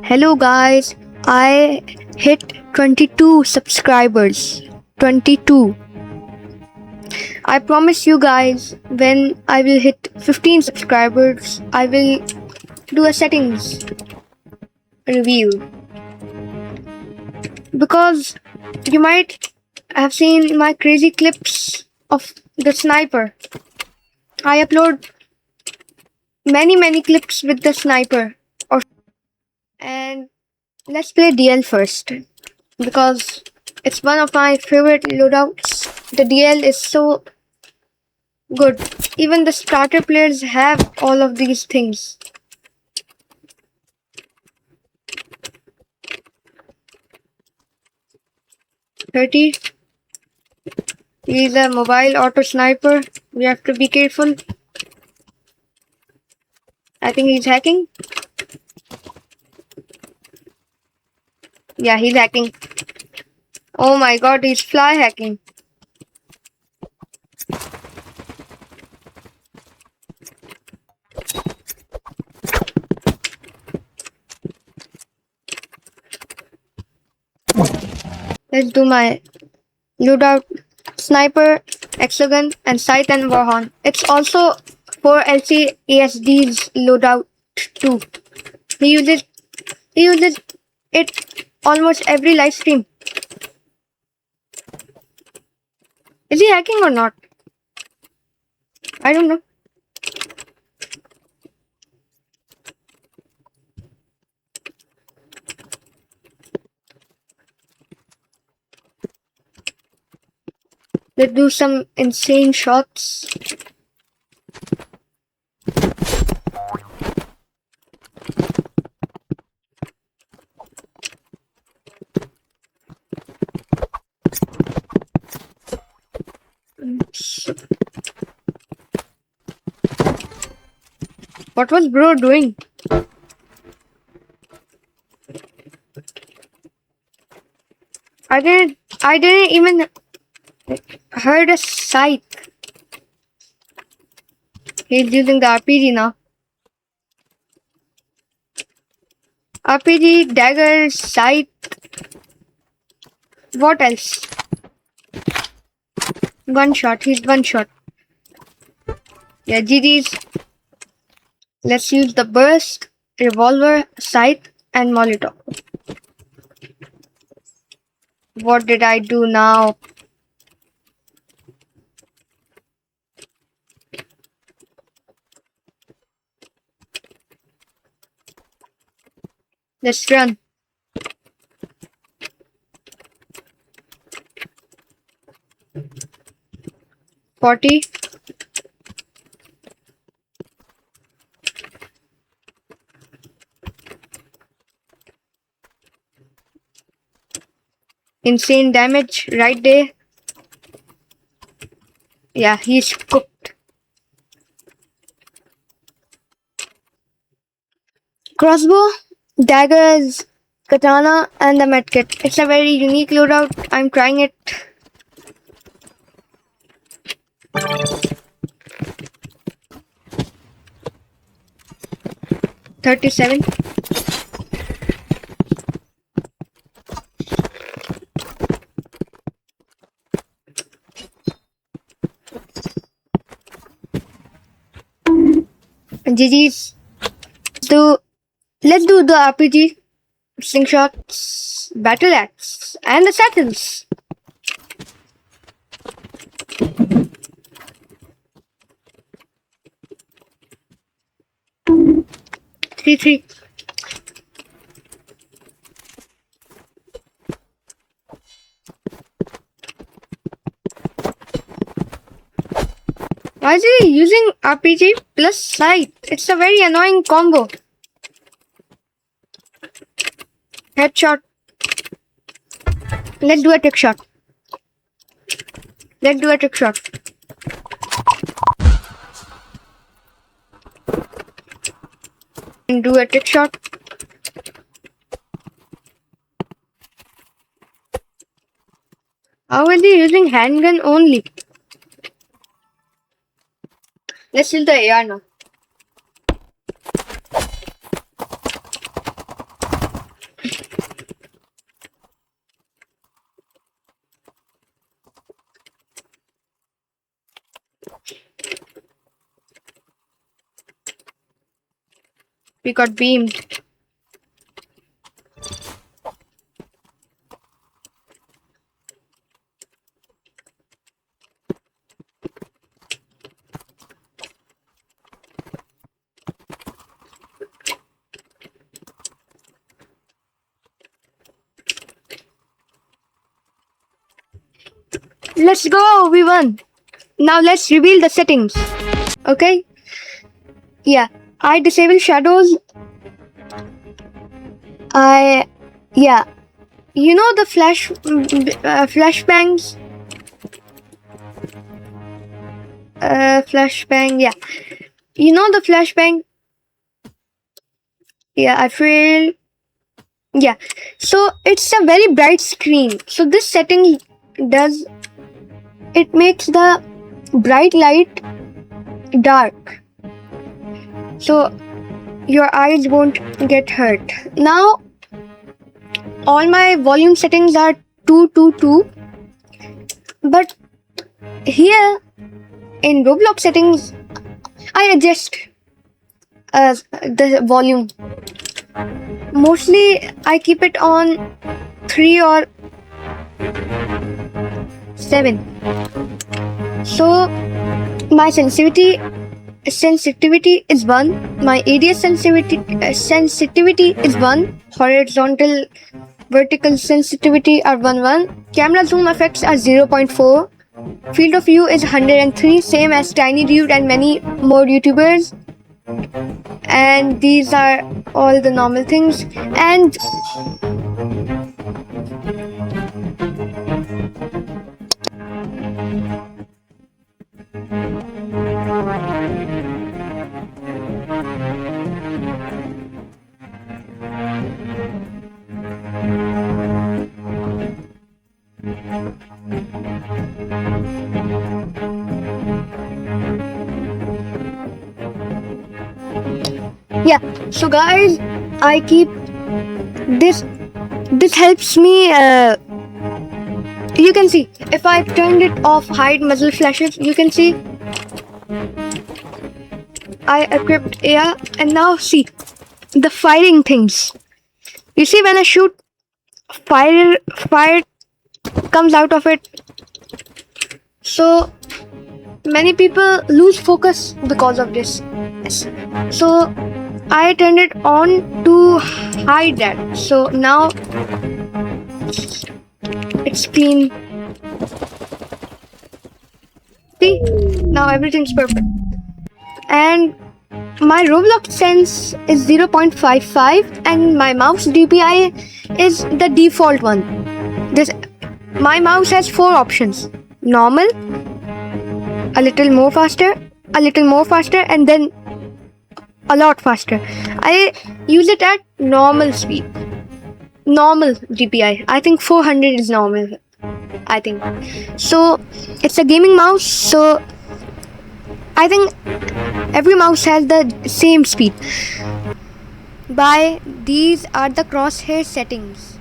Hello guys, I hit 22 subscribers. 22. I promise you guys when I will hit 15 subscribers, I will do a settings review. Because you might have seen my crazy clips of the sniper. I upload many clips with the sniper. And let's play DL first. Because it's one of my favorite loadouts. The DL is so good. Even the starter players have all of these things. 30. He's a mobile auto sniper. We have to be careful. I think he's hacking. Yeah, he's hacking. Oh my god, he's fly hacking. Let's do my loadout. Sniper, Exogun, and Scythe and Warhorn. It's also for LCASD's loadout too. He uses he uses it almost every live stream. Is he hacking or not? I don't know. Let's do some insane shots. What was bro doing? I didn't even heard a sight. He's using the RPG now. RPG, dagger, sight. What else? One shot. He's one shot. Yeah, GG's. Let's use the burst, revolver, sight, and Molotov. What did I do now? Let's run. $40. Insane damage right there. Yeah, he's cooked. Crossbow, daggers, katana, and the medkit. It's a very unique loadout. I'm trying it. $37. GG's. Let's do the RPG, slingshots, battle axe, and the saddles. 3-3. Why is he using RPG plus sight? It's a very annoying combo. Headshot. Let's do a trick shot. Let's do a trick shot. And do a trick shot. How is he using handgun only? Let's use the AR now. We got beamed. Let's go, we won. Now let's reveal the settings. Okay? Yeah, I disable shadows. You know the flashbangs? Flashbang, yeah. You know the flashbang? Yeah, I feel. Yeah, so it's a very bright screen. So this setting does. It makes the bright light dark. So your eyes won't get hurt. Now, all my volume settings are 222. But here in Roblox settings, I adjust the volume. Mostly I keep it on 3 or 7. So my sensitivity is 1. My ADS sensitivity is 1. Horizontal vertical sensitivity are 1. Camera zoom effects are 0.4. Field of view is 103, same as Tiny Dude and many more YouTubers. And these are all the normal things. And yeah, so guys, I keep this. This helps me. You can see if I turned it off, hide muzzle flashes. You can see I equipped AR, and now see the firing things. You see when I shoot, fire comes out of it. So many people lose focus because of this. So I turned it on to hide that. So now it's clean. See, now everything's perfect. And my Roblox sense is 0.55 and my mouse DPI is the default one. My mouse has 4 options: normal, a little more faster, and then a lot faster. I use it at normal speed. Normal DPI. I think 400 is normal. I think. So it's a gaming mouse. So I think every mouse has the same speed. These are the crosshair settings.